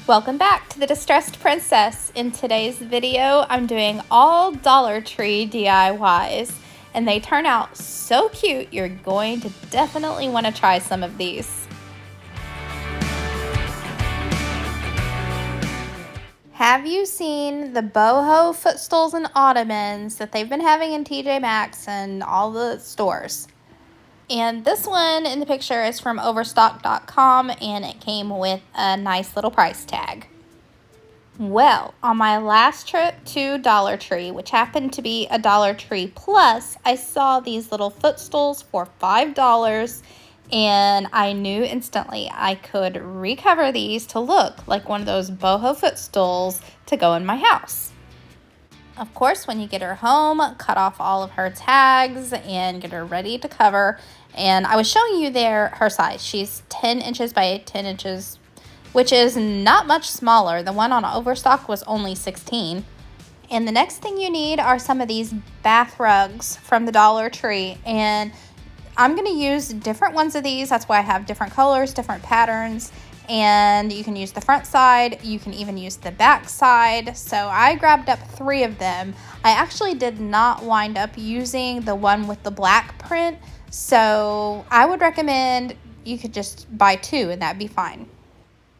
Welcome back to the Distressed Princess. In today's video, I'm doing all Dollar Tree DIYs, and they turn out so cute, you're going to definitely want to try some of these. Have you seen the boho footstools and ottomans that they've been having in TJ Maxx and all the stores? And this one in the picture is from Overstock.com, and it came with a nice little price tag. Well, on my last trip to Dollar Tree, which happened to be a Dollar Tree Plus, I saw these little footstools for $5, and I knew instantly I could recover these to look like one of those boho footstools to go in my house. Of course, when you get her home, cut off all of her tags and get her ready to cover. And I was showing you there her size. She's 10 inches by 10 inches, which is not much smaller. The one on Overstock was only 16. And the next thing you need are some of these bath rugs from the Dollar Tree. And I'm going to use different ones of these. That's why I have different colors, different patterns. And you can use the front side, you can even use the back side. So I grabbed up 3 of them. I actually did not wind up using the one with the black print, so I would recommend you could just buy 2 and that'd be fine.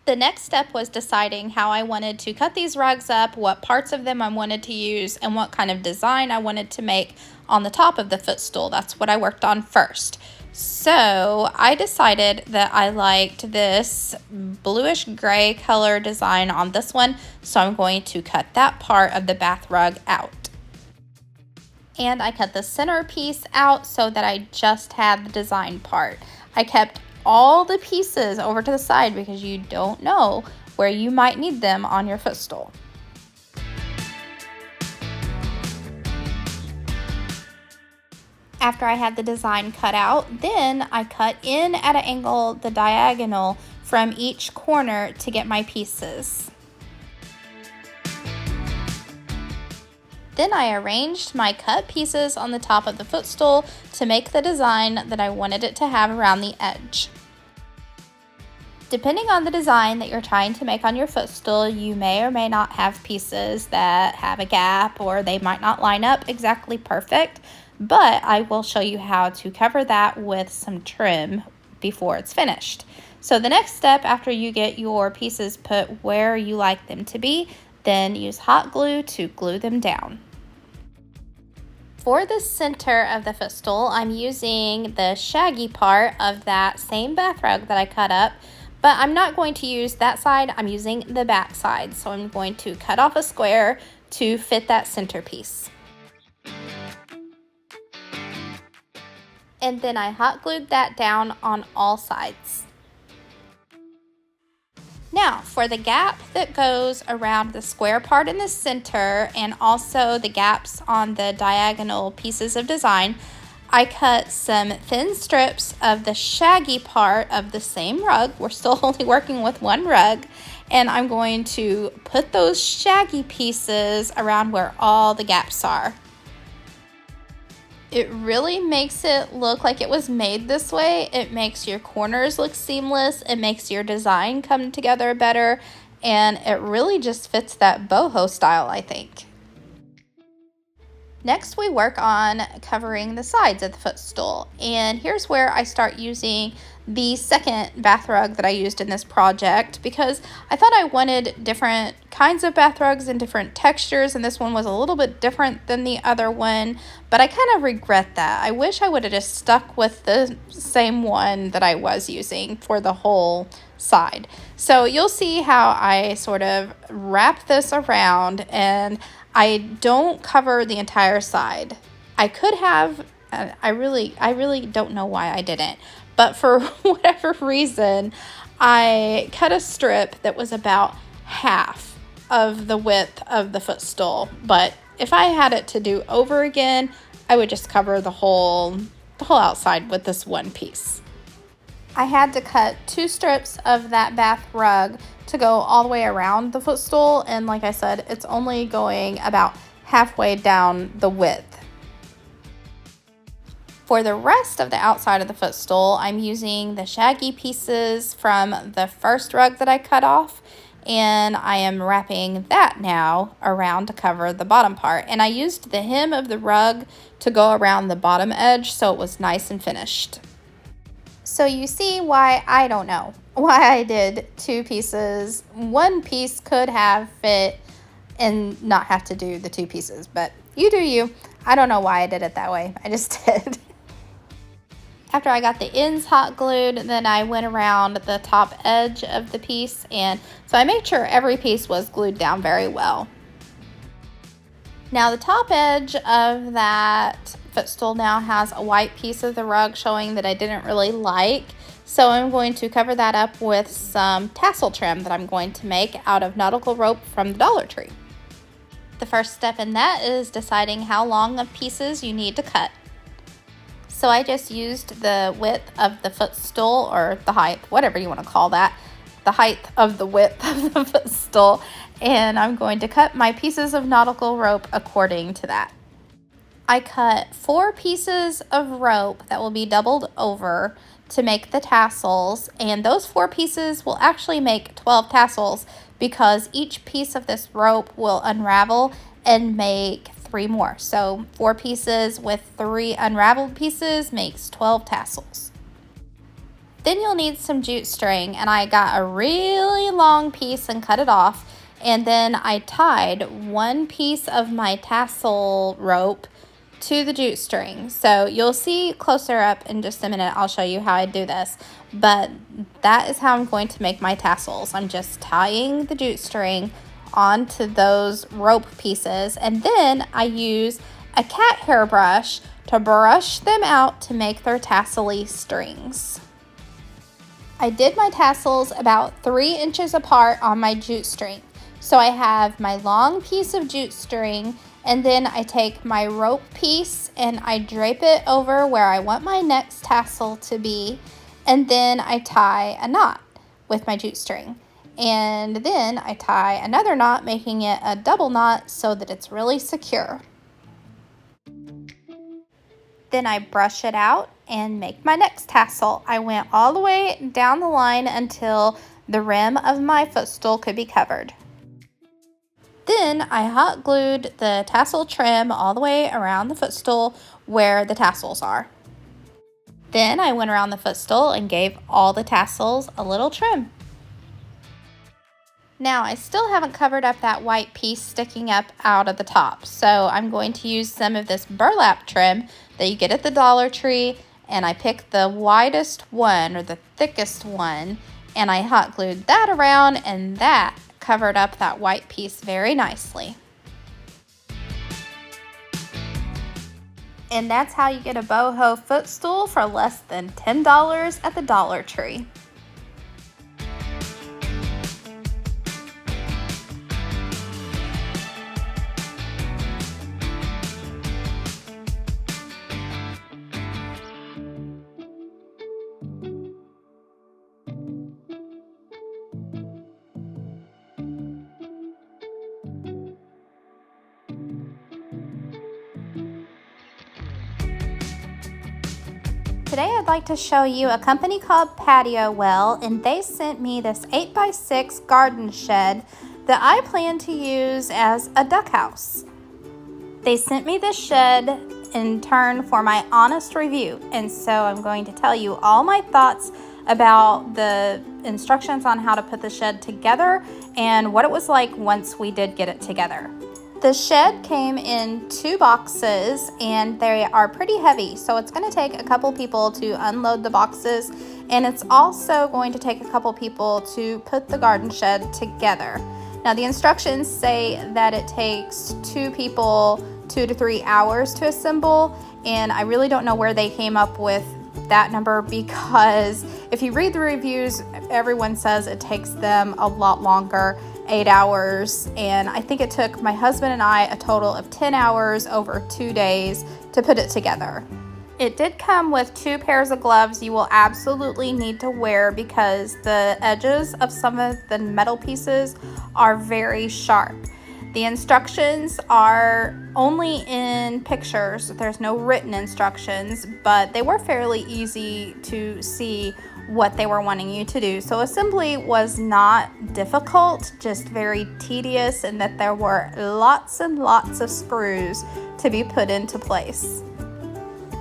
The next step was deciding how I wanted to cut these rugs up, what parts of them I wanted to use, and what kind of design I wanted to make on the top of the footstool. That's what I worked on first. So I decided that I liked this bluish gray color design on this one, so I'm going to cut that part of the bath rug out. And I cut the center piece out so that I just had the design part. I kept all the pieces over to the side because you don't know where you might need them on your footstool. After I had the design cut out, then I cut in at an angle the diagonal from each corner to get my pieces. Then I arranged my cut pieces on the top of the footstool to make the design that I wanted it to have around the edge. Depending on the design that you're trying to make on your footstool, you may or may not have pieces that have a gap, or they might not line up exactly perfect. But I will show you how to cover that with some trim before it's finished. So the next step after you get your pieces put where you like them to be, then use hot glue to glue them down. For the center of the footstool, I'm using the shaggy part of that same bath rug that I cut up, but I'm not going to use that side, I'm using the back side. So I'm going to cut off a square to fit that centerpiece. And then I hot glued that down on all sides. Now for the gap that goes around the square part in the center and also the gaps on the diagonal pieces of design, I cut some thin strips of the shaggy part of the same rug. We're still only working with one rug, and I'm going to put those shaggy pieces around where all the gaps are. It really makes it look like it was made this way. It makes your corners look seamless. It makes your design come together better. And it really just fits that boho style, I think. Next, we work on covering the sides of the footstool. And here's where I start using the second bath rug that I used in this project, because I thought I wanted different kinds of bath rugs and different textures, and this one was a little bit different than the other one, but I kind of regret that. I wish I would have just stuck with the same one that I was using for the whole side. So you'll see how I sort of wrap this around, and I don't cover the entire side. I could have, I really don't know why I didn't. But for whatever reason, I cut a strip that was about half of the width of the footstool. But if I had it to do over again, I would just cover the whole outside with this one piece. I had to cut 2 strips of that bath rug to go all the way around the footstool. And like I said, it's only going about halfway down the width. For the rest of the outside of the footstool, I'm using the shaggy pieces from the first rug that I cut off, and I am wrapping that now around to cover the bottom part. And I used the hem of the rug to go around the bottom edge so it was nice and finished. So you see why I don't know why I did 2 pieces. 1 piece could have fit and not have to do the 2 pieces, but you do you. I don't know why I did it that way. I just did. After I got the ends hot glued, then I went around the top edge of the piece, and so I made sure every piece was glued down very well. Now the top edge of that footstool now has a white piece of the rug showing that I didn't really like, so I'm going to cover that up with some tassel trim that I'm going to make out of nautical rope from the Dollar Tree. The first step in that is deciding how long of pieces you need to cut. So I just used the width of the footstool, or the height, whatever you want to call that, the height of the width of the footstool, and I'm going to cut my pieces of nautical rope according to that. I cut 4 pieces of rope that will be doubled over to make the tassels, and those 4 pieces will actually make 12 tassels because each piece of this rope will unravel and make 3 more. So 4 pieces with 3 unraveled pieces makes 12 tassels. Then you'll need some jute string, and I got a really long piece and cut it off, and then I tied 1 piece of my tassel rope to the jute string. So you'll see closer up in just a minute. I'll show you how I do this, but that is how I'm going to make my tassels. I'm just tying the jute string onto those rope pieces, and then I use a cat hair brush to brush them out to make their tassel-y strings. I did my tassels about 3 inches apart on my jute string. So I have my long piece of jute string, and then I take my rope piece and I drape it over where I want my next tassel to be, and then I tie a knot with my jute string. And then I tie another knot, making it a double knot so that it's really secure. Then I brush it out and make my next tassel. I went all the way down the line until the rim of my footstool could be covered. Then I hot glued the tassel trim all the way around the footstool where the tassels are. Then I went around the footstool and gave all the tassels a little trim. Now I still haven't covered up that white piece sticking up out of the top, so I'm going to use some of this burlap trim that you get at the Dollar Tree, and I picked the widest one, or the thickest one, and I hot glued that around, and that covered up that white piece very nicely. And that's how you get a boho footstool for less than $10 at the Dollar Tree. Today I'd like to show you a company called Patio Well, and they sent me this 8x6 garden shed that I plan to use as a duck house. They sent me this shed in turn for my honest review, and so I'm going to tell you all my thoughts about the instructions on how to put the shed together and what it was like once we did get it together. The shed came in 2 boxes, and they are pretty heavy, so it's going to take a couple people to unload the boxes, and it's also going to take a couple people to put the garden shed together. Now the instructions say that it takes 2 people 2 to 3 hours to assemble, and I really don't know where they came up with that number, because if you read the reviews, everyone says it takes them a lot longer, 8 hours, and I think it took my husband and I a total of 10 hours over 2 days to put it together. It did come with 2 pairs of gloves you will absolutely need to wear because the edges of some of the metal pieces are very sharp. The instructions are only in pictures. There's no written instructions, but they were fairly easy to see what they were wanting you to do. So assembly was not difficult, just very tedious, and that there were lots and lots of screws to be put into place.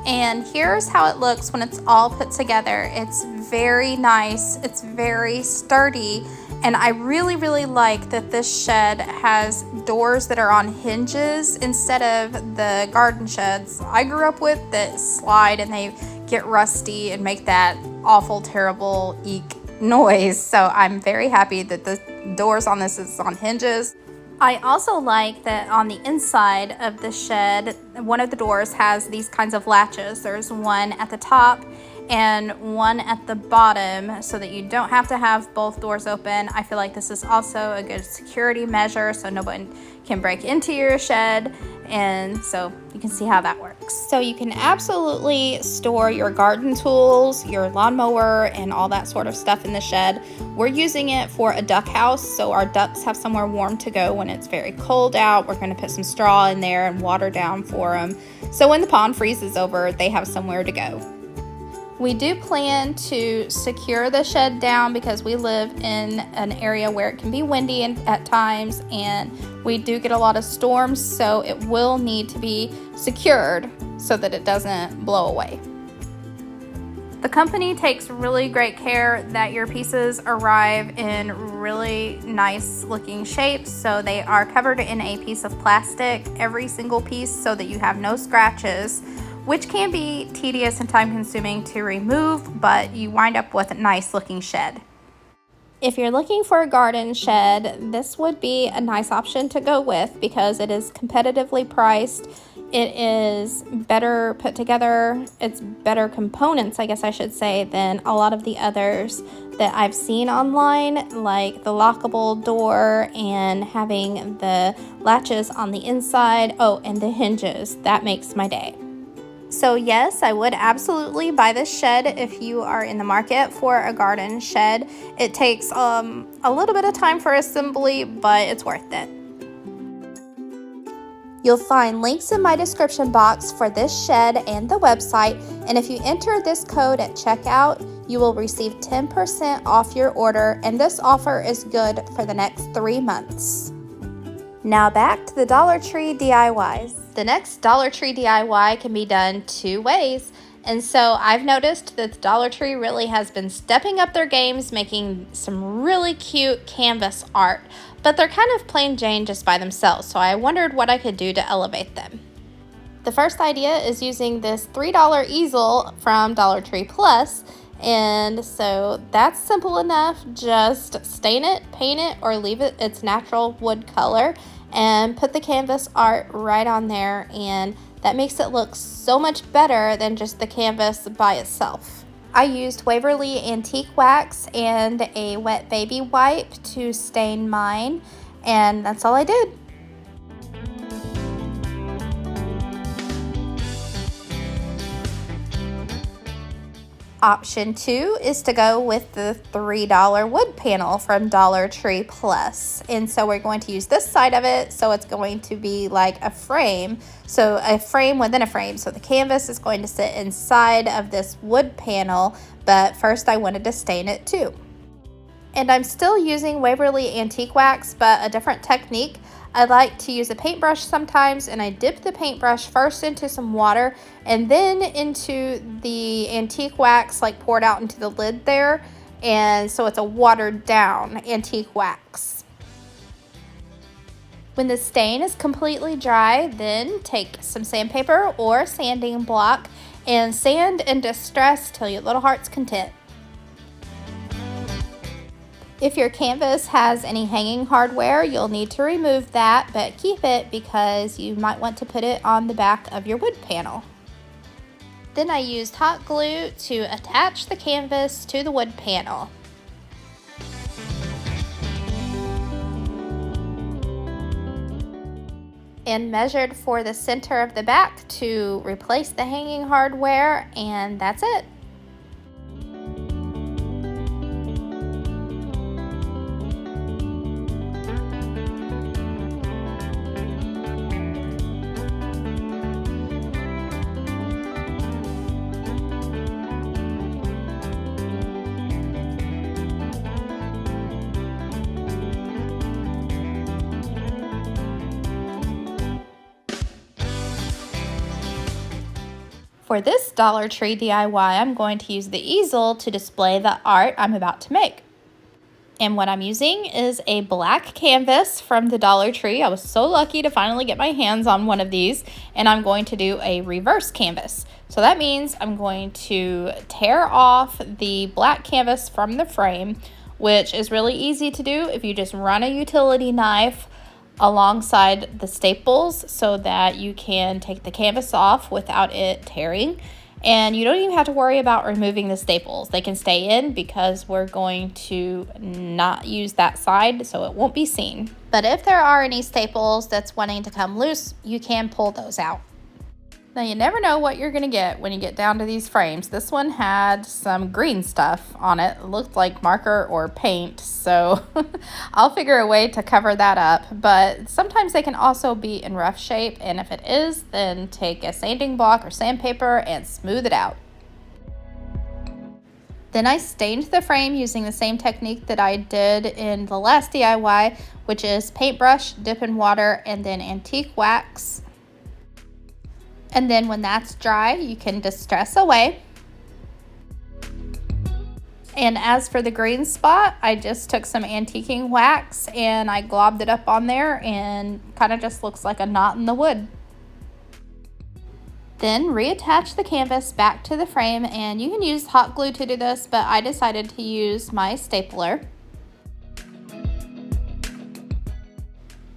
And here's how it looks when it's all put together. It's very nice, it's very sturdy, and I really, really like that this shed has doors that are on hinges instead of the garden sheds I grew up with that slide and they get rusty and make that awful, terrible eek noise. So I'm very happy that the doors on this is on hinges. I also like that on the inside of the shed, one of the doors has these kinds of latches. There's one at the top and one at the bottom so that you don't have to have both doors open. I feel like this is also a good security measure so no one can break into your shed, and so you can see how that works. So you can absolutely store your garden tools, your lawnmower, and all that sort of stuff in the shed. We're using it for a duck house, so our ducks have somewhere warm to go when it's very cold out. We're going to put some straw in there and water down for them, so when the pond freezes over, they have somewhere to go. We do plan to secure the shed down because we live in an area where it can be windy at times, and we do get a lot of storms, so it will need to be secured so that it doesn't blow away. The company takes really great care that your pieces arrive in really nice looking shapes, so they are covered in a piece of plastic, every single piece, so that you have no scratches, which can be tedious and time consuming to remove, but you wind up with a nice looking shed. If you're looking for a garden shed, this would be a nice option to go with because it is competitively priced. It is better put together. It's better components, I guess I should say, than a lot of the others that I've seen online, like the lockable door and having the latches on the inside. Oh, and the hinges. That makes my day. So yes, I would absolutely buy this shed if you are in the market for a garden shed. It takes a little bit of time for assembly, but it's worth it. You'll find links in my description box for this shed and the website, and if you enter this code at checkout, you will receive 10% off your order, and this offer is good for the next 3 months. Now back to the Dollar Tree DIYs. The next Dollar Tree DIY can be done 2 ways. And so I've noticed that the Dollar Tree really has been stepping up their games, making some really cute canvas art, but they're kind of plain Jane just by themselves, so I wondered what I could do to elevate them. The first idea is using this $3 easel from Dollar Tree Plus, and so that's simple enough. Just stain it, paint it, or leave it its natural wood color and put the canvas art right on there, and that makes it look so much better than just the canvas by itself. I used Waverly Antique Wax and a wet baby wipe to stain mine, and that's all I did. Option 2 is to go with the $3 wood panel from Dollar Tree Plus. And so we're going to use this side of it, so it's going to be like a frame. So a frame within a frame. So the canvas is going to sit inside of this wood panel, but first I wanted to stain it too. And I'm still using Waverly Antique Wax, but a different technique. I like to use a paintbrush sometimes, and I dip the paintbrush first into some water and then into the antique wax, like poured out into the lid there, and so it's a watered down antique wax. When the stain is completely dry, then take some sandpaper or sanding block and sand in distress till your little heart's content. If your canvas has any hanging hardware, you'll need to remove that, but keep it because you might want to put it on the back of your wood panel. Then I used hot glue to attach the canvas to the wood panel. And measured for the center of the back to replace the hanging hardware, and that's it. For this Dollar Tree DIY, I'm going to use the easel to display the art I'm about to make. And what I'm using is a black canvas from the Dollar Tree. I was so lucky to finally get my hands on one of these, and I'm going to do a reverse canvas. So that means I'm going to tear off the black canvas from the frame, which is really easy to do if you just run a utility knife alongside the staples so that you can take the canvas off without it tearing. And you don't even have to worry about removing the staples. They can stay in because we're going to not use that side, so it won't be seen. But if there are any staples that's wanting to come loose, you can pull those out. Now, you never know what you're going to get when you get down to these frames. This one had some green stuff on it. It looked like marker or paint, so I'll figure a way to cover that up. But sometimes they can also be in rough shape, and if it is, then take a sanding block or sandpaper and smooth it out. Then I stained the frame using the same technique that I did in the last DIY, which is paintbrush, dip in water, and then antique wax. And then when that's dry, you can distress away. And as for the green spot, I just took some antiquing wax and I globbed it up on there, and kind of just looks like a knot in the wood. Then reattach the canvas back to the frame, and you can use hot glue to do this, but I decided to use my stapler.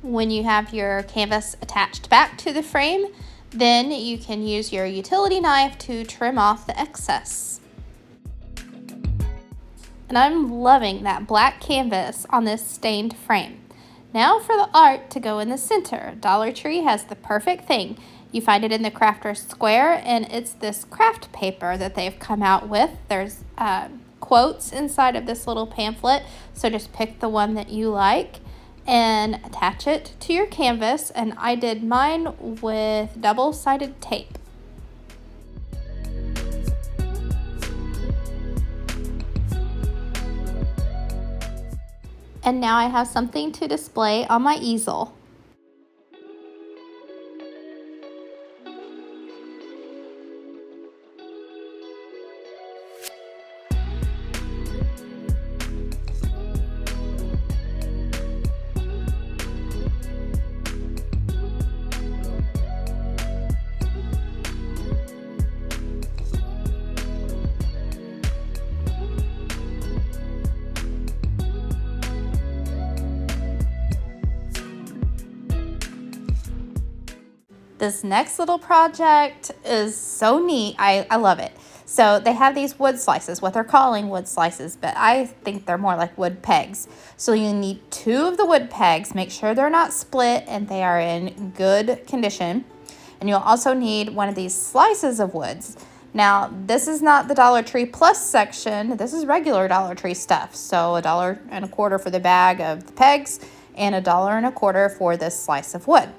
When you have your canvas attached back to the frame, then you can use your utility knife to trim off the excess. And I'm loving that black canvas on this stained frame. Now for the art to go in the center. Dollar Tree has the perfect thing. You find it in the Crafter's Square, and it's this craft paper that they've come out with. There's quotes inside of this little pamphlet, so just pick the one that you like and attach it to your canvas, and I did mine with double-sided tape. And now I have something to display on my easel. This next little project is so neat. I love it. So they have these wood slices, what they're calling wood slices, but I think they're more like wood pegs. So you need 2 of the wood pegs. Make sure they're not split and they are in good condition. And you'll also need one of these slices of woods. Now, this is not the Dollar Tree Plus section. This is regular Dollar Tree stuff. So $1.25 for the bag of the pegs and $1.25 for this slice of wood.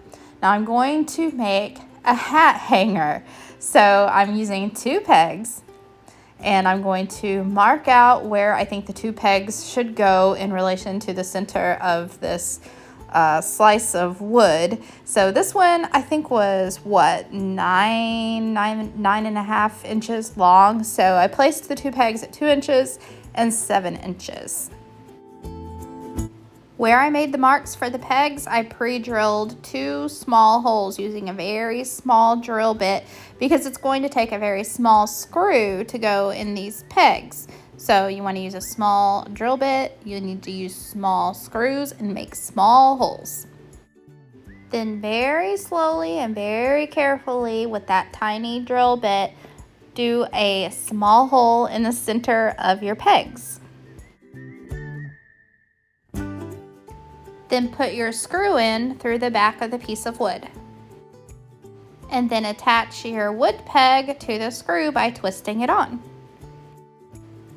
Now I'm going to make a hat hanger. So I'm using 2 pegs, and I'm going to mark out where I think the 2 pegs should go in relation to the center of this slice of wood. So this one I think was nine and a half inches long. So I placed the 2 pegs at 2 inches and 7 inches. Where I made the marks for the pegs, I pre-drilled 2 small holes using a very small drill bit because it's going to take a very small screw to go in these pegs. So you want to use a small drill bit, you need to use small screws and make small holes. Then very slowly and very carefully with that tiny drill bit, do a small hole in the center of your pegs. Then put your screw in through the back of the piece of wood. And then attach your wood peg to the screw by twisting it on.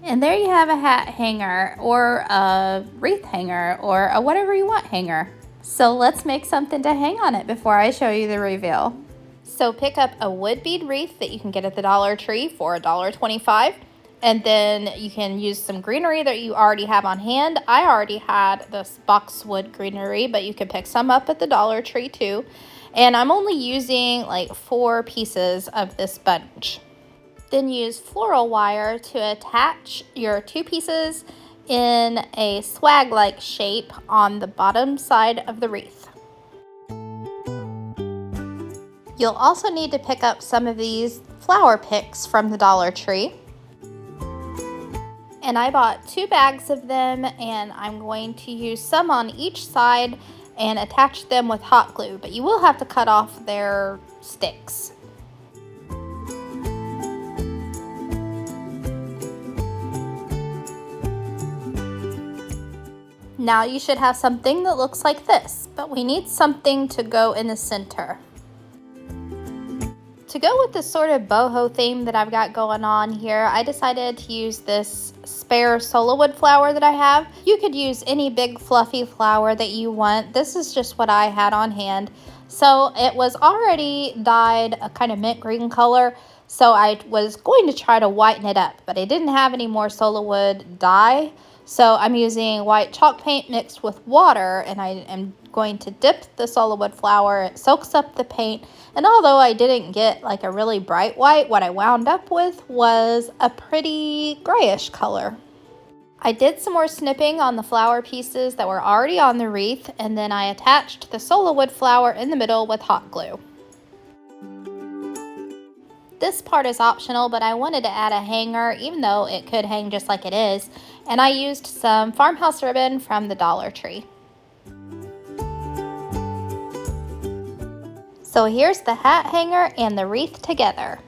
And there you have a hat hanger, or a wreath hanger, or a whatever you want hanger. So let's make something to hang on it before I show you the reveal. So pick up a wood bead wreath that you can get at the Dollar Tree for $1.25. And then you can use some greenery that you already have on hand. I already had this boxwood greenery, but you can pick some up at the Dollar Tree too. And I'm only using like 4 pieces of this bunch. Then use floral wire to attach your two pieces in a swag-like shape on the bottom side of the wreath. You'll also need to pick up some of these flower picks from the Dollar Tree. And I bought 2 bags of them, and I'm going to use some on each side and attach them with hot glue, but you will have to cut off their sticks. Now you should have something that looks like this, but we need something to go in the center. To go with the sort of boho theme that I've got going on here, I decided to use this spare solo wood flower that I have. You could use any big fluffy flower that you want. This is just what I had on hand. So it was already dyed a kind of mint green color, so I was going to try to whiten it up, but I didn't have any more solo wood dye. So I'm using white chalk paint mixed with water, and I am going to dip the solo wood flower. It soaks up the paint, and although I didn't get like a really bright white, what I wound up with was a pretty grayish color. I did some more snipping on the flower pieces that were already on the wreath, and then I attached the solo wood flower in the middle with hot glue. This part is optional, but I wanted to add a hanger, even though it could hang just like it is, and I used some farmhouse ribbon from the Dollar Tree. So here's the hat hanger and the wreath together.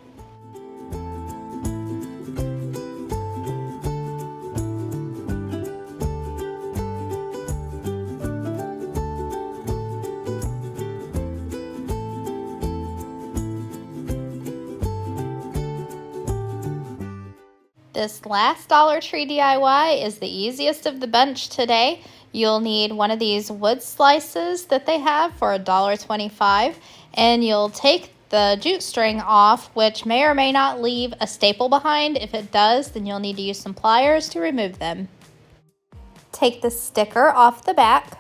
This last Dollar Tree DIY is the easiest of the bunch today. You'll need one of these wood slices that they have for $1.25, and you'll take the jute string off, which may or may not leave a staple behind. If it does, then you'll need to use some pliers to remove them. Take the sticker off the back,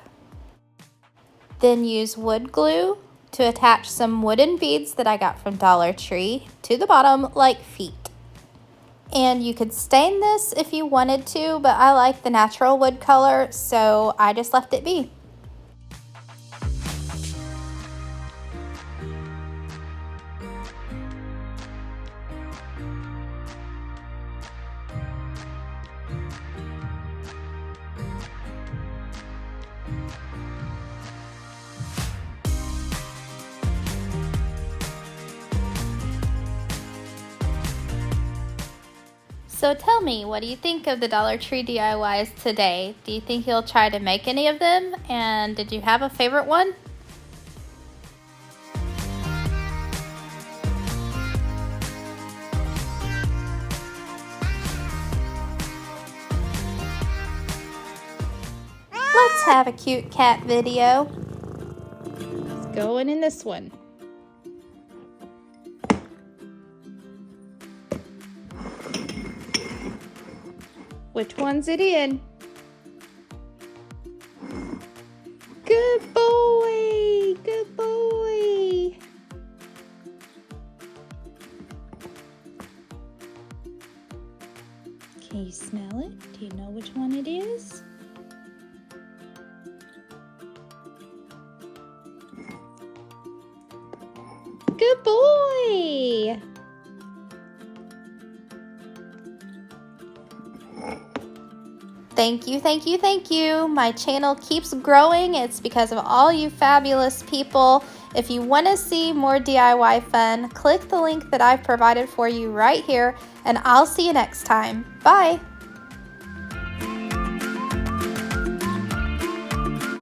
then use wood glue to attach some wooden beads that I got from Dollar Tree to the bottom like feet. And you could stain this if you wanted to, but I like the natural wood color, so I just left it be. So tell me, what do you think of the Dollar Tree DIYs today? Do you think you'll try to make any of them? And did you have a favorite one? Let's have a cute cat video. It's going in this one. Which one's it in? Good boy! Good boy! Can you smell it? Do you know which one it is? Good boy! Thank you, thank you, thank you. My channel keeps growing. It's because of all you fabulous people. If you want to see more DIY fun, click the link that I've provided for you right here, and I'll see you next time. Bye!